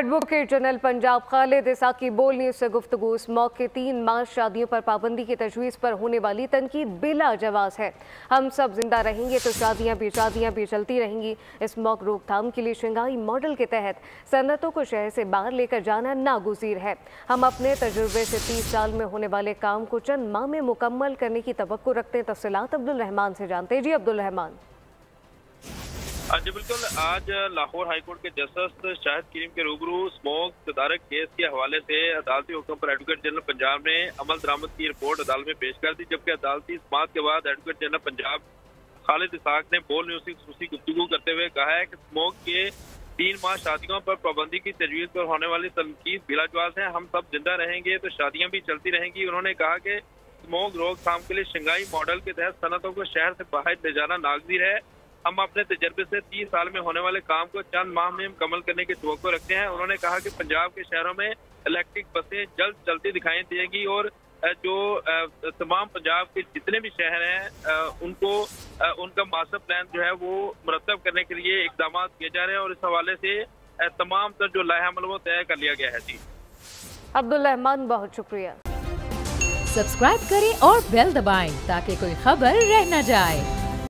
Advocate general Punjab Khalid इसाकी बोल news से गुफ्तगू। इस मौके 3 मार्च शादियों पर पाबंदी की तजवीज़ पर होने वाली तनकीद बिला जवाज़ है। हम सब जिंदा रहेंगे तो शादियां भी चलती रहेंगी। इस मौके रोकथाम के लिए शंघाई मॉडल के तहत सनतों को शहर से बाहर लेकर जाना नागुज़ीर है। हम अपने तजुर्बे से 30 साल में होने वाले काम को चंद माह में मुकम्मल करने की तवक्को रखते हैं। तफसीलात अब्दुल रहमान से जानते हैं। जी अब्दुल रहमान। जी बिल्कुल, आज लाहौर हाईकोर्ट के जस्टिस शाहिद करीम के रूबरू स्मोक तदारक केस के हवाले से अदालती हुक्म पर एडवोकेट जनरल पंजाब ने अमल दरामद की रिपोर्ट अदालत में पेश कर दी। जबकि अदालती समाअत के बाद एडवोकेट जनरल पंजाब खालिद इसाक ने बोल न्यूज़ से खुसूसी गुफ्तगू करते हुए कहा है कि स्मोक के 3 माह शादियों पर पाबंदी की तजवीज़ पर होने वाली तनकीद बिलाजवाज है। हम सब जिंदा रहेंगे तो शादियां भी चलती रहेंगी। उन्होंने कहा कि स्मोक रोकथाम के लिए शंघाई मॉडल के तहत सनतों को शहर से बाहर ले जाना नागज़ीर है। हम अपने तजर्बे से 30 साल में होने वाले काम को चंद माह में मुकम्मल करने की तवक्को रखते हैं। उन्होंने कहा कि पंजाब के शहरों में इलेक्ट्रिक बसें जल्द चलती दिखाई देंगी और जो तमाम पंजाब के जितने भी शहर हैं उनको उनका मास्टर प्लान जो है वो मुरतब करने के लिए इकदाम किए जा रहे हैं और इस हवाले से तमाम तर जो लाया अमल वो तय कर लिया गया है। जी अब्दुल रहमान, बहुत शुक्रिया। सब्सक्राइब करें और बेल दबाएं ताकि कोई खबर रह न जाए।